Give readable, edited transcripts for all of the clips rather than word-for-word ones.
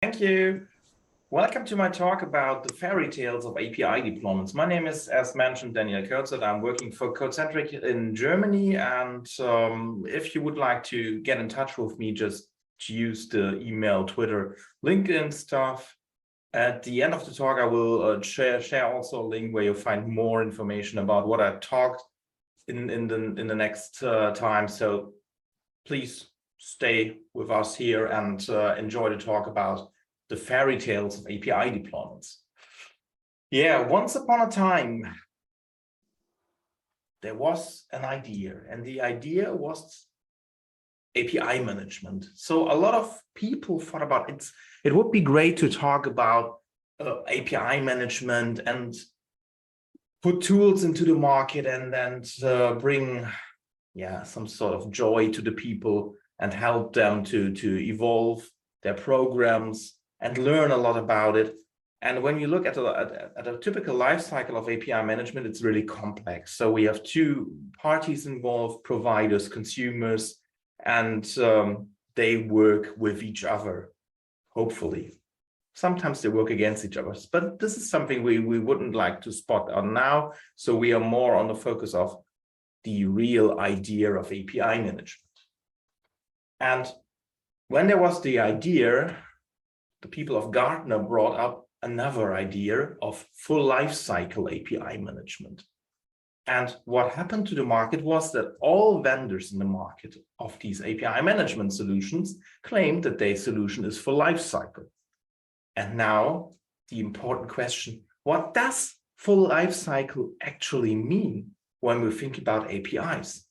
Thank you. Welcome to my talk about the fairy tales of API deployments. My name is, as mentioned, Daniel Kocot. I'm working for Codecentric in Germany. And if you would like to get in touch with me, just use the email, Twitter, LinkedIn stuff. At the end of the talk, I will share also a link where you'll find more information about what I talked in the next time. So please stay with us here and enjoy the talk about the fairy tales of API deployments. Yeah, once upon a time, there was an idea, and the idea was API management. So a lot of people thought about it would be great to talk about API management and put tools into the market and then bring some sort of joy to the people and help them to evolve their programs and learn a lot about it. And when you look at a typical life cycle of API management, it's really complex. So we have two parties involved, providers, consumers, and they work with each other, hopefully. Sometimes they work against each other, but this is something we wouldn't like to spot on now. So we are more on the focus of the real idea of API management. And when there was the idea, the people of Gartner brought up another idea of full lifecycle API management. And what happened to the market was that all vendors in the market of these API management solutions claimed that their solution is full lifecycle. And now the important question, what does full lifecycle actually mean when we think about APIs?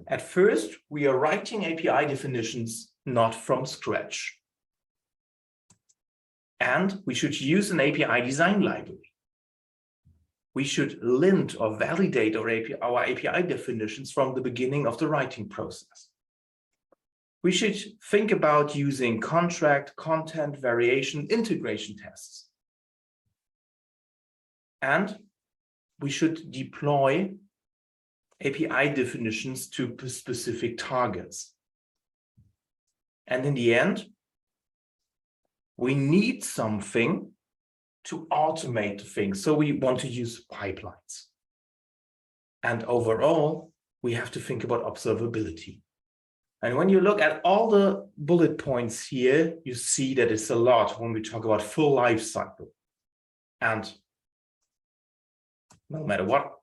At first, we are writing API definitions not from scratch. And we should use an API design library. We should lint or validate our API definitions from the beginning of the writing process. We should think about using contract, content, variation, integration tests. And we should deploy API definitions to specific targets. And in the end, we need something to automate things. So we want to use pipelines. And overall, we have to think about observability. And when you look at all the bullet points here, you see that it's a lot when we talk about full life cycle. And no matter what,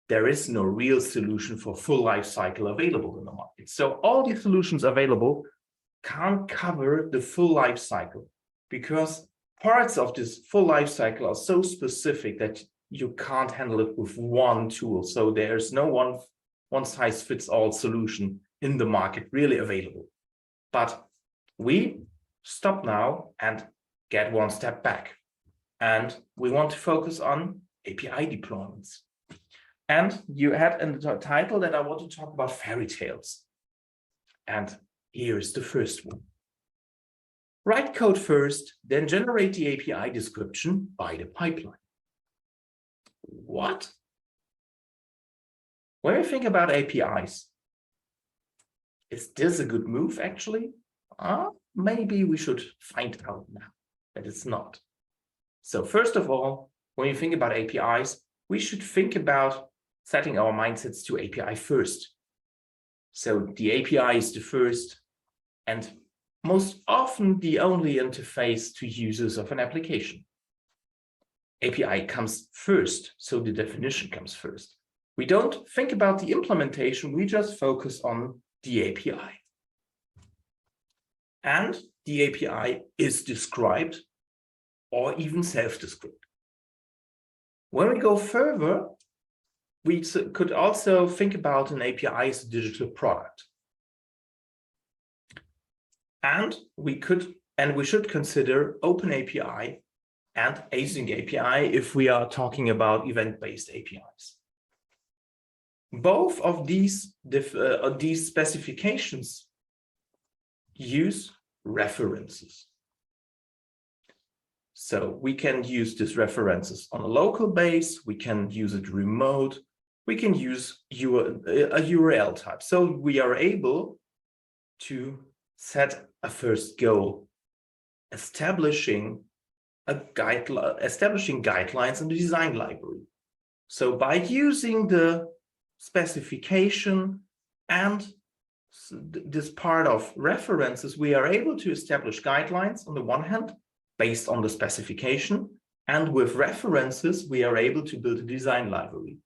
there is no real solution for full life cycle available in the market. So all the solutions available can't cover the full life cycle because parts of this full life cycle are so specific that you can't handle it with one tool. So there's no one size fits all solution in the market really available. But we stop now and get one step back. And we want to focus on API deployments. And you had in the title that I want to talk about fairy tales. And here is the first one. Write code first, then generate the API description by the pipeline. What? When we think about APIs, is this a good move actually? Maybe we should find out now that it's not. So first of all, when you think about APIs, we should think about setting our mindsets to API first. So the API is the first and most often the only interface to users of an application. API comes first, so the definition comes first. We don't think about the implementation, we just focus on the API. And the API is described or even self-described. When we go further, we could also think about an API as a digital product. And we should consider Open API and async API if we are talking about event-based APIs. Both of these specifications use references. So we can use these references on a local base, we can use it remote, we can use a URL type. So we are able to set a first goal establishing guidelines in the design library. So by using the specification and this part of references, we are able to establish guidelines on the one hand, based on the specification, and with references, we are able to build a design library,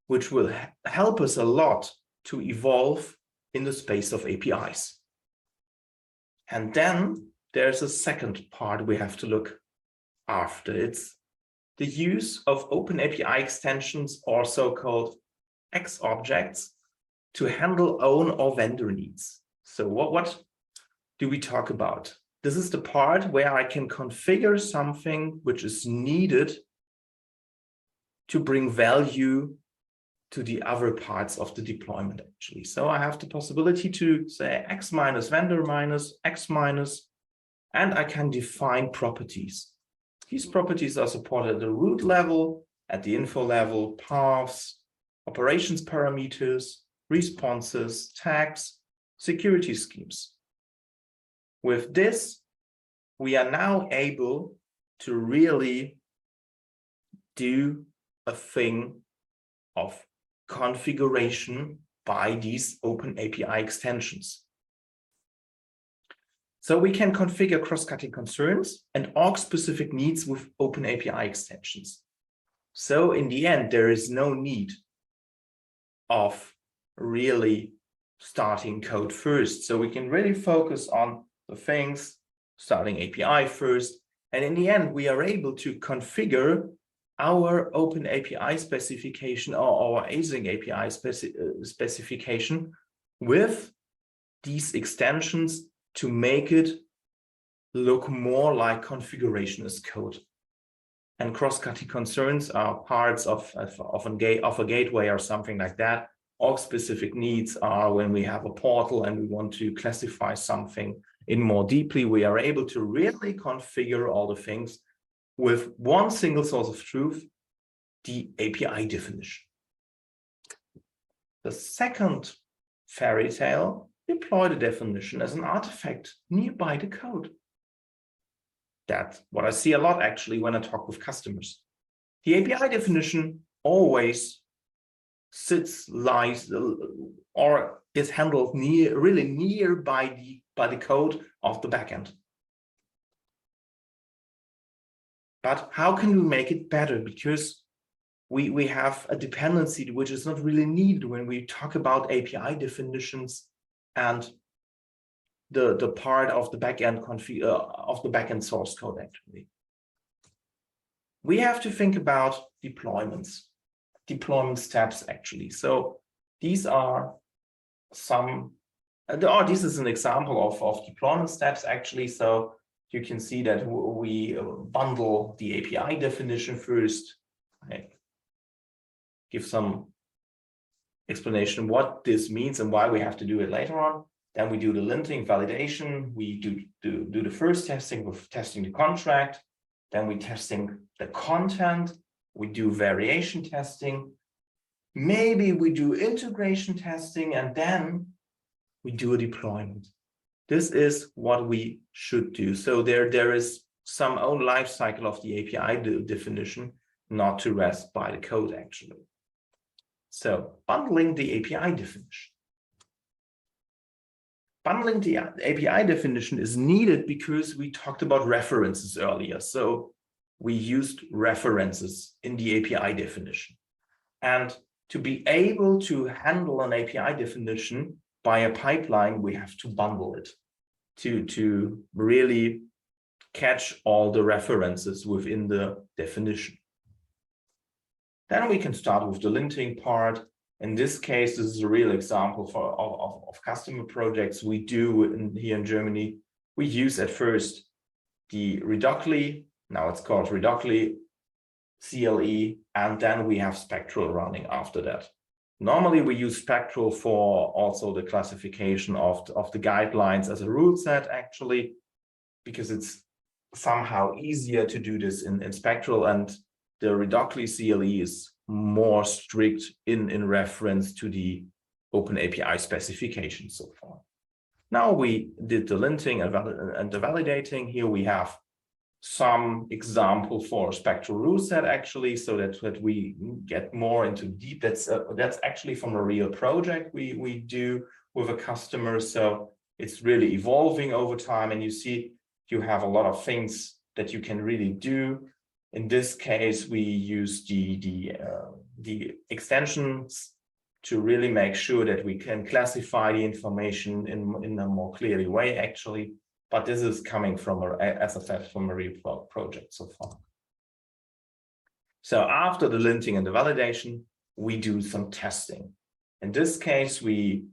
which will help us a lot to evolve in the space of APIs. And then there's a second part we have to look after. It's the use of open API extensions, or so-called X objects, to handle own or vendor needs. So what do we talk about? This is the part where I can configure something which is needed to bring value to the other parts of the deployment, actually. So I have the possibility to say X minus vendor minus X minus, and I can define properties. These properties are supported at the root level, at the info level, paths, operations parameters, responses, tags, security schemes. With this, we are now able to really do a thing of configuration by these open API extensions. So we can configure cross-cutting concerns and org-specific needs with open API extensions. So in the end, there is no need of really starting code first. So we can really focus on the things, starting API first. And in the end, we are able to configure our open API specification or our async API specification with these extensions to make it look more like configuration as code. And cross-cutting concerns are parts of a gateway or something like that. Org-specific needs are when we have a portal and we want to classify something in more deeply, we are able to really configure all the things with one single source of truth, the API definition. The second fairy tale, deploy the definition as an artifact nearby the code. That's what I see a lot actually when I talk with customers. The API definition always sits, lies, or is handled really near by the code of the backend. But how can we make it better? Because we have a dependency which is not really needed when we talk about API definitions and the part of the backend source code actually. We have to think about deployment steps actually. So these are some, this is an example of deployment steps actually. So you can see that we bundle the API definition first. I give some explanation what this means and why we have to do it later on. Then we do the linting validation. We do the first testing with testing the contract. Then we testing the content. We do variation testing. Maybe we do integration testing, and then we do a deployment. This is what we should do. So there is some own life cycle of the API definition, not to rest by the code actually. So bundling the API definition. Bundling the API definition is needed because we talked about references earlier. So we used references in the API definition. And to be able to handle an API definition by a pipeline, we have to bundle it to really catch all the references within the definition. Then we can start with the linting part. In this case, this is a real example of customer projects we do here in Germany. We use at first the Reductly, now it's called Reductly CLE, and then we have Spectral running after that. Normally we use Spectral for also the classification of the guidelines as a rule set actually, because it's somehow easier to do this in Spectral, and the Reductly CLE is more strict in reference to the Open API specification so far. Now we did the linting and the validating. Here we have some example for spectral rule set actually, so that we get more into deep. That's actually from a real project we do with a customer. So it's really evolving over time, and you see you have a lot of things that you can really do. In this case, we use the extensions to really make sure that we can classify the information in a more clearly way, actually. But this is coming from, as I said, from a real project so far. So after the linting and the validation, we do some testing. In this case, we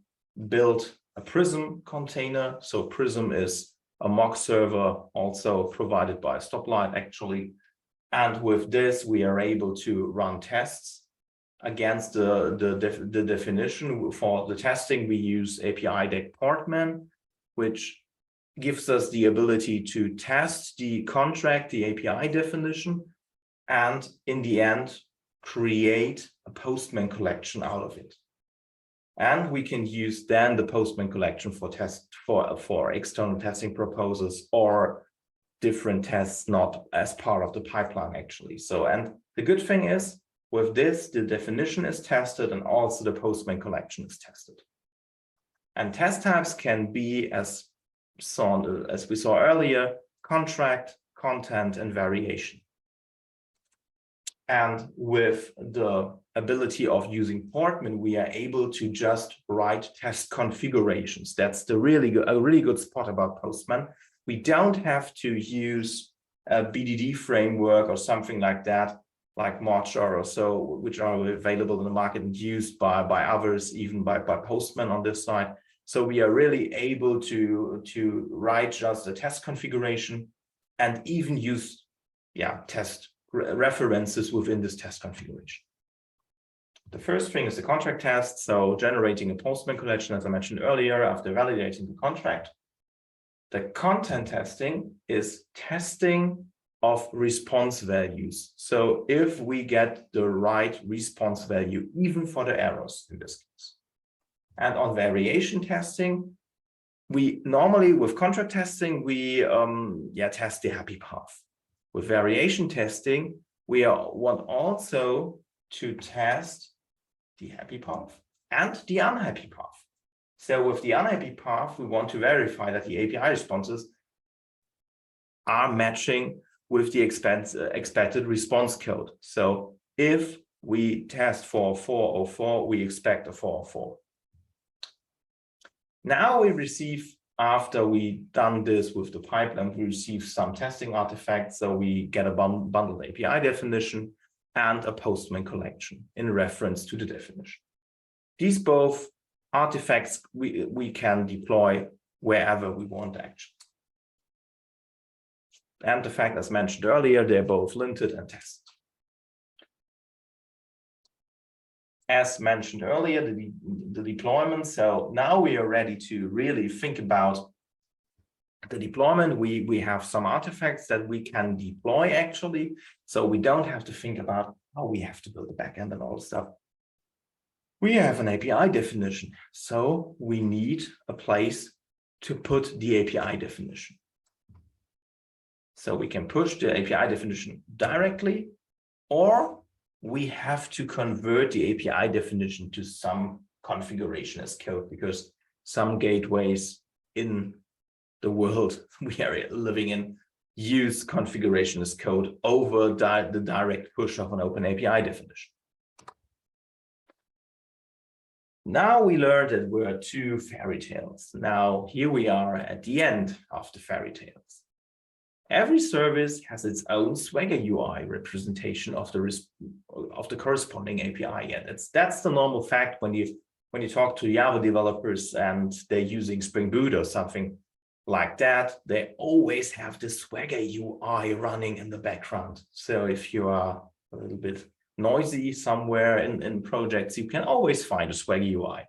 built a Prism container. So Prism is a mock server also provided by Stoplight, actually. And with this, we are able to run tests against the definition. For the testing, we use API deck Portman, which gives us the ability to test the contract, the API definition, and in the end, create a Postman collection out of it. And we can use then the Postman collection for external testing proposals or different tests not as part of the pipeline, actually. So, and the good thing is, with this, the definition is tested and also the Postman collection is tested. And test types can be, as we saw earlier, contract, content, and variation. And with the ability of using Portman, we are able to just write test configurations. That's a really good spot about Postman. We don't have to use a BDD framework or something like that, like Mocha or so, which are available in the market and used by others, even by Postman on this side. So we are really able to write just a test configuration and even use test references within this test configuration. The first thing is the contract test. So generating a Postman collection, as I mentioned earlier, after validating the contract. The content testing is testing of response values. So if we get the right response value, even for the errors in this case. And on variation testing, we normally, with contract testing, we test the happy path. With variation testing, we want also to test the happy path and the unhappy path. So with the unhappy path, we want to verify that the API responses are matching with the expected response code. So if we test for 404, we expect a 404. Now we receive, after we done this with the pipeline, we receive some testing artifacts. So we get a bundled API definition and a Postman collection in reference to the definition. These both artifacts we can deploy wherever we want, actually. And the fact, as mentioned earlier, they're both linted and tested. As mentioned earlier, the deployment. So now we are ready to really think about the deployment. We have some artifacts that we can deploy, actually. So we don't have to think about, oh, we have to build a backend and all the stuff. We have an API definition. So we need a place to put the API definition. So we can push the API definition directly, or we have to convert the API definition to some configuration as code, because some gateways in the world we are living in use configuration as code over the direct push of an open API definition. Now we learned that there are two fairy tales. Now here we are at the end of the fairy tales. Every service has its own Swagger UI representation of the corresponding API, and that's the normal fact when you talk to Java developers and they're using Spring Boot or something like that. They always have the Swagger UI running in the background. So if you are a little bit noisy somewhere in projects, you can always find a Swagger UI.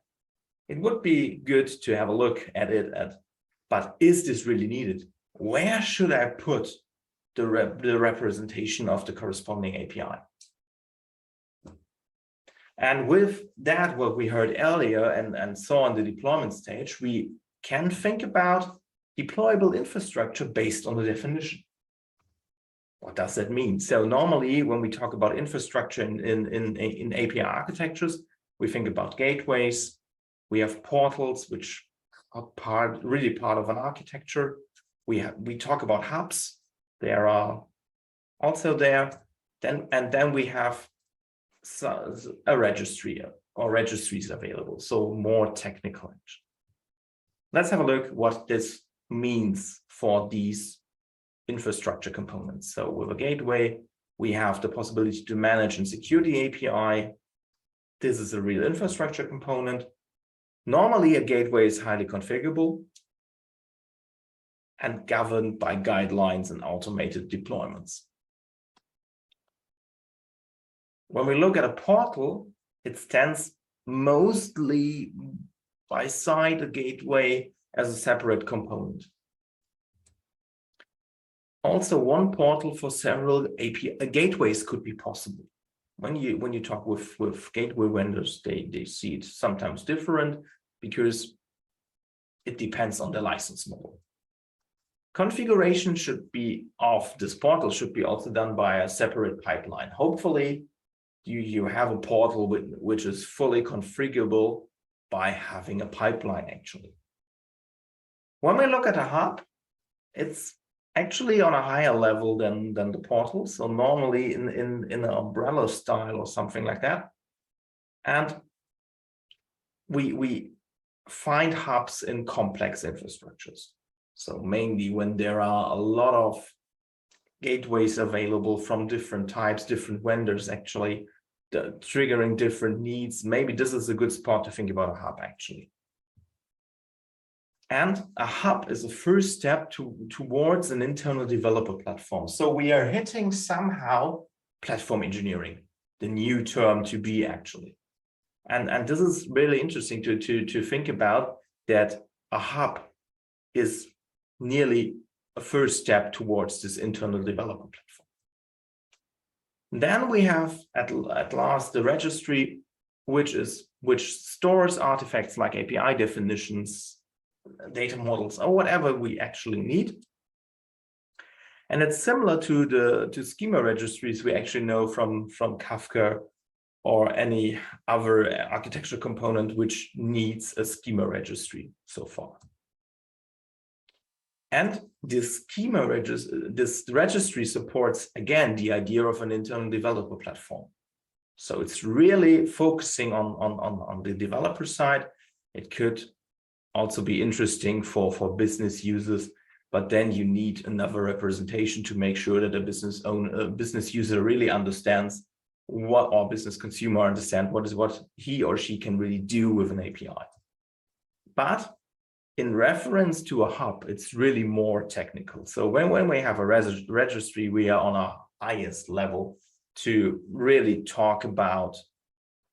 It would be good to have a look at it, but is this really needed? Where should I put the representation of the corresponding API? And with that, what we heard earlier and saw on the deployment stage, we can think about deployable infrastructure based on the definition. What does that mean? So normally when we talk about infrastructure in API architectures, we think about gateways, we have portals, which are really part of an architecture. We talk about hubs, they are also there. Then we have a registry or registries available, so more technical. Let's have a look what this means for these infrastructure components. So with a gateway, we have the possibility to manage and secure the API. This is a real infrastructure component. Normally, a gateway is highly configurable and governed by guidelines and automated deployments. When we look at a portal, it stands mostly beside a gateway as a separate component. Also, one portal for several API gateways could be possible. When you talk with gateway vendors, they see it sometimes different because it depends on the license model. Configuration of this portal should be also done by a separate pipeline. Hopefully, you have a portal which is fully configurable by having a pipeline, actually. When we look at a hub, it's actually on a higher level than the portal. So normally in an umbrella style or something like that. And we find hubs in complex infrastructures. So mainly when there are a lot of gateways available from different types, different vendors actually, triggering different needs. Maybe this is a good spot to think about a hub actually. And a hub is a first step towards an internal developer platform. So we are hitting somehow platform engineering, the new term to be actually. And this is really interesting to think about, that a hub is nearly a first step towards this internal developer platform. Then we have at last the registry, which stores artifacts like API definitions, data models, or whatever we actually need. And it's similar to schema registries we actually know from Kafka or any other architecture component which needs a schema registry so far. And this registry supports, again, the idea of an internal developer platform. So it's really focusing on the developer side. It could also be interesting for business users, but then you need another representation to make sure that a business user really understands what, or business consumer understand what he or she can really do with an API. But in reference to a hub, it's really more technical. So when we have a registry, we are on a highest level to really talk about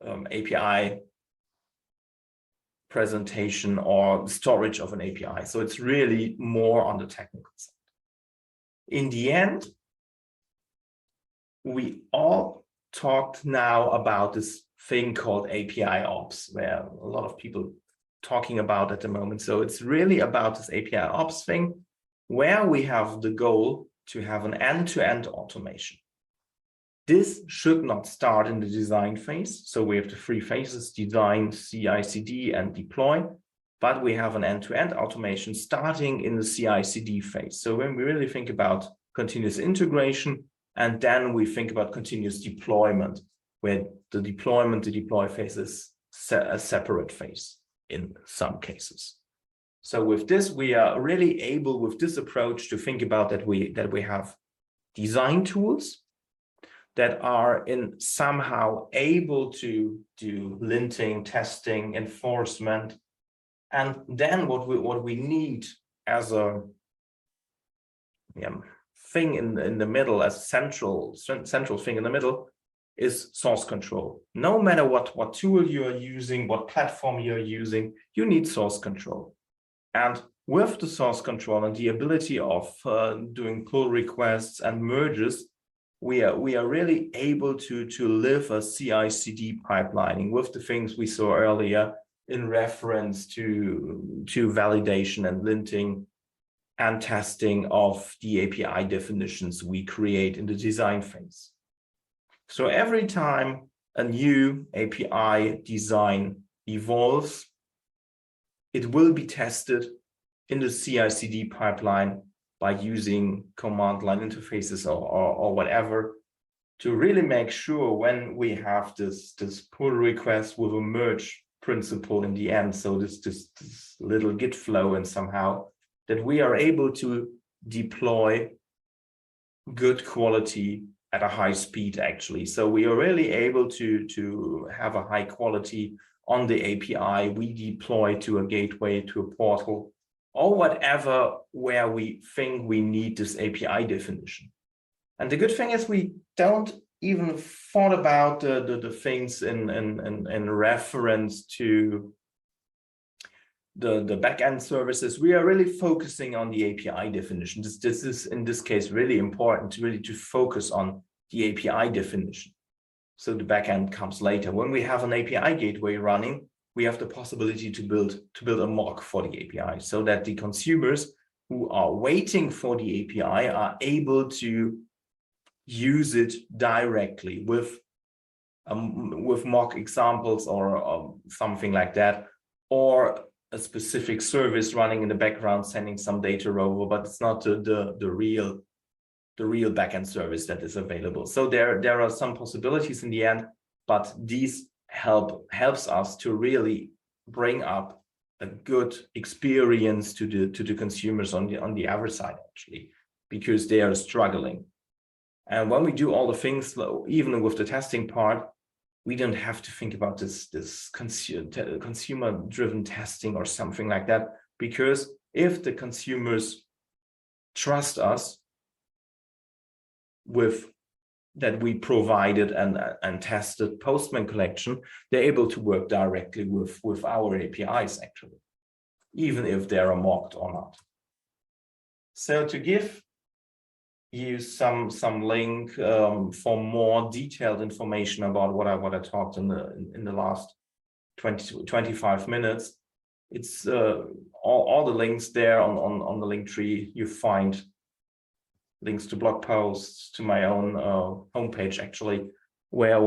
API presentation or storage of an API. So it's really more on the technical side. In the end, we all talked now about this thing called API Ops, where a lot of people talking about at the moment. So it's really about this API Ops thing, where we have the goal to have an end-to-end automation. This should not start in the design phase. So we have the three phases: design, CI/CD, and deploy. But we have an end-to-end automation starting in the CI/CD phase. So when we really think about continuous integration, and then we think about continuous deployment, where the deploy phase is a separate phase in some cases. So with this, we are really able, with this approach, to think about that we have design tools that are somehow able to do linting, testing, enforcement, and then what we need as a thing in the middle, as central thing in the middle, is source control. No matter what tool you are using, what platform you're using, you need source control. And with the source control and the ability of doing pull requests and merges, we are really able to live a CI/CD pipelining with the things we saw earlier, in reference to validation and linting and testing of the API definitions we create in the design phase. So every time a new API design evolves, it will be tested in the CI/CD pipeline by using command line interfaces or whatever, to really make sure when we have this pull request with a merge principle in the end, so this little Git flow, and somehow that we are able to deploy good quality at a high speed, actually. So we are really able to have a high quality on the API we deploy to a gateway, to a portal, or whatever, where we think we need this API definition. And the good thing is we don't even thought about the things in reference to the backend services. We are really focusing on the API definition. This is in this case really important, to focus on the API definition. So the backend comes later. When we have an API gateway running, we have the possibility to build a mock for the API, so that the consumers who are waiting for the API are able to use it directly with mock examples or something like that, or a specific service running in the background sending some data over, but it's not the real backend service that is available. So there are some possibilities in the end, but these helps us to really bring up a good experience to the consumers on the other side, actually, because they are struggling. And when we do all the things, even with the testing part, we don't have to think about this consumer-driven testing or something like that, because if the consumers trust us with that we provided and tested Postman collection, they're able to work directly with our APIs, actually, even if they are mocked or not. So to give you some link for more detailed information about what I talked in the last 20 to 25 minutes, it's all the links there on the link tree. You find links to blog posts, to my own homepage, actually, where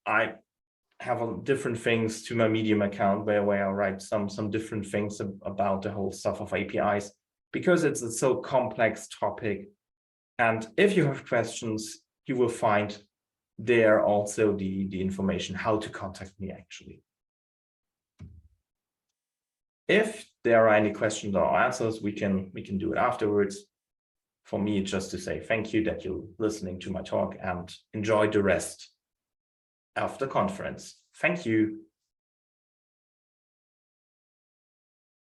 I have different things, to my Medium account, where I write some different things about the whole stuff of APIs, because it's a so complex topic. And if you have questions, you will find there also the information how to contact me, actually. If there are any questions or answers, we can do it afterwards. For me, just to say thank you that you're listening to my talk, and enjoy the rest of the conference. Thank you.